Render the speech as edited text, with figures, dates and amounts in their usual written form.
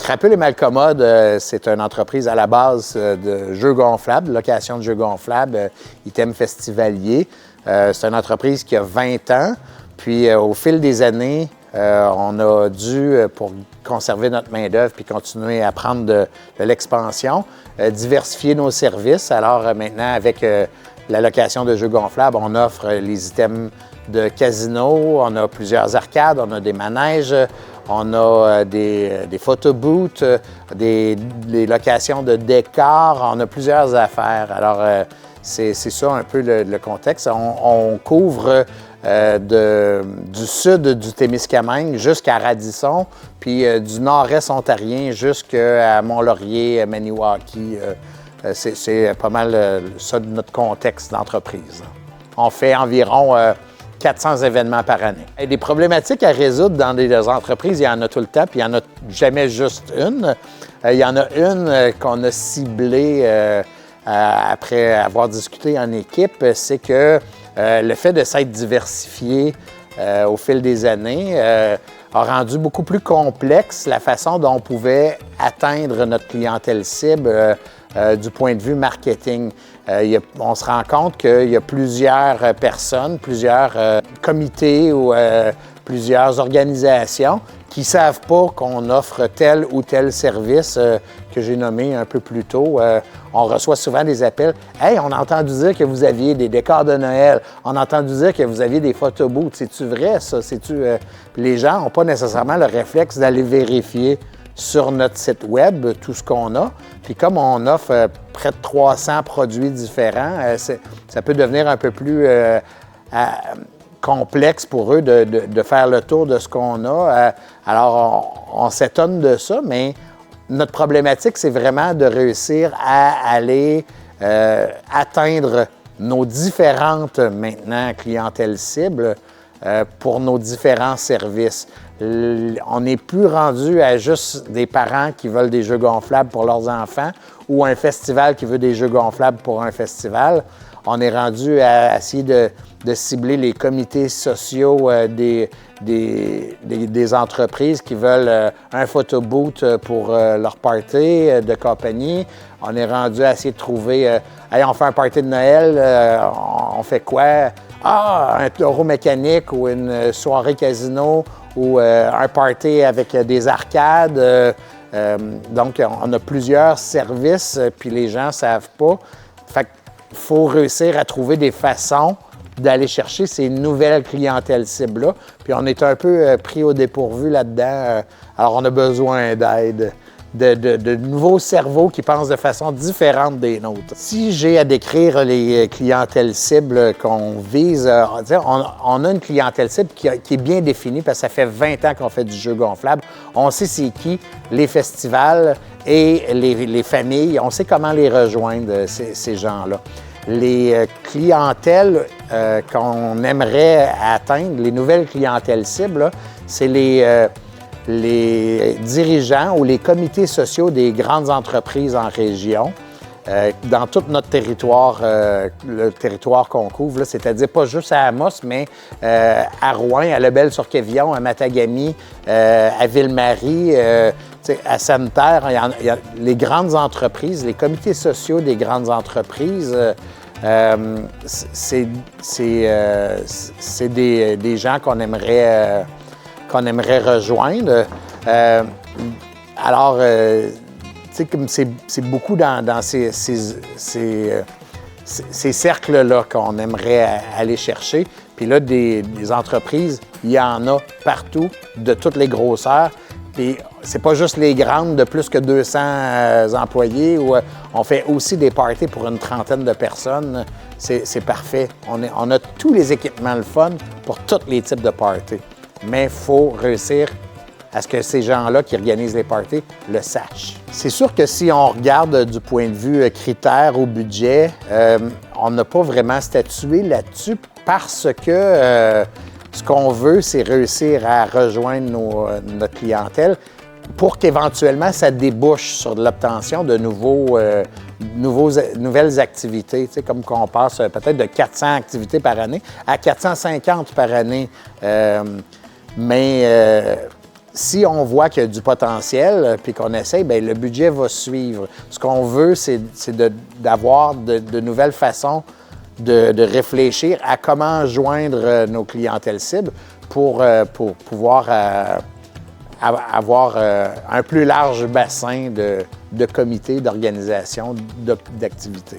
Crapule et Malcommode, c'est une entreprise à la base de jeux gonflables, location de jeux gonflables, items festivaliers. C'est une entreprise qui a 20 ans. Puis au fil des années, on a dû, pour conserver notre main-d'œuvre puis continuer à prendre de l'expansion, diversifier nos services. Alors maintenant, avec la location de jeux gonflables, on offre les items de casino, on a plusieurs arcades, on a des manèges, on a des photobooths, des locations de décors, on a plusieurs affaires. Alors, c'est ça un peu le contexte. On couvre du sud du Témiscamingue jusqu'à Radisson, puis du nord-est ontarien jusqu'à Mont-Laurier, Maniwaki. C'est pas mal ça de notre contexte d'entreprise. On fait environ 400 événements par année. Et des problématiques à résoudre dans des entreprises, il y en a tout le temps, puis il n'y en a jamais juste une. Il y en a une qu'on a ciblée après avoir discuté en équipe, c'est que le fait de s'être diversifié au fil des années a rendu beaucoup plus complexe la façon dont on pouvait atteindre notre clientèle cible du point de vue marketing. On se rend compte qu'il y a plusieurs personnes, plusieurs comités ou plusieurs organisations qui ne savent pas qu'on offre tel ou tel service que j'ai nommé un peu plus tôt. On reçoit souvent des appels. « Hey, on a entendu dire que vous aviez des décors de Noël. On a entendu dire que vous aviez des photobooths. C'est-tu vrai, ça? C'est-tu... Les gens n'ont pas nécessairement le réflexe d'aller vérifier sur notre site web tout ce qu'on a. Puis comme on offre près de 300 produits différents, ça peut devenir un peu plus complexe pour eux de faire le tour de ce qu'on a. Alors, on s'étonne de ça, mais notre problématique, c'est vraiment de réussir à aller atteindre nos différentes, maintenant, clientèles cibles pour nos différents services. On n'est plus rendu à juste des parents qui veulent des jeux gonflables pour leurs enfants ou un festival qui veut des jeux gonflables pour un festival. On est rendu à essayer de cibler les comités sociaux des entreprises qui veulent un photobooth pour leur party de compagnie. On est rendu à essayer de trouver hey, on fait un party de Noël, on fait quoi? Ah, un taureau mécanique ou une soirée casino ou un party avec des arcades. Donc, on a plusieurs services, puis les gens ne savent pas. Fait qu'il faut réussir à trouver des façons d'aller chercher ces nouvelles clientèles cibles-là. Puis on est un peu pris au dépourvu là-dedans. Alors, on a besoin d'aide, de nouveaux cerveaux qui pensent de façon différente des nôtres. Si j'ai à décrire les clientèles cibles qu'on vise, on a une clientèle cible qui est bien définie parce que ça fait 20 ans qu'on fait du jeu gonflable. On sait c'est qui, les festivals et les familles. On sait comment les rejoindre, ces gens-là. Les clientèles qu'on aimerait atteindre, les nouvelles clientèles cibles, c'est les dirigeants ou les comités sociaux des grandes entreprises en région, dans tout notre territoire, le territoire qu'on couvre, c'est-à-dire pas juste à Amos, mais à Rouen, à Lebel-sur-Quévillon, à Matagami, à Ville-Marie, à Santerre. Il y a les grandes entreprises, les comités sociaux des grandes entreprises. C'est des gens qu'on aimerait rejoindre. Alors, comme c'est beaucoup dans ces cercles-là qu'on aimerait aller chercher. Puis là, des entreprises, il y en a partout, de toutes les grosseurs. Puis c'est pas juste les grandes de plus que 200 employés. Où on fait aussi des parties pour une trentaine de personnes. C'est parfait. On a tous les équipements le fun pour tous les types de parties. Mais il faut réussir à ce que ces gens-là qui organisent les parties le sachent. C'est sûr que si on regarde du point de vue critères ou budget, on n'a pas vraiment statué là-dessus parce que ce qu'on veut, c'est réussir à rejoindre notre clientèle pour qu'éventuellement, ça débouche sur de l'obtention de nouvelles activités, comme qu'on passe peut-être de 400 activités par année à 450 par année. Mais si on voit qu'il y a du potentiel puis qu'on essaye, bien, le budget va suivre. Ce qu'on veut, c'est d'avoir de nouvelles façons de réfléchir à comment joindre nos clientèles cibles pour pouvoir avoir un plus large bassin de comités, d'organisations, d'activités.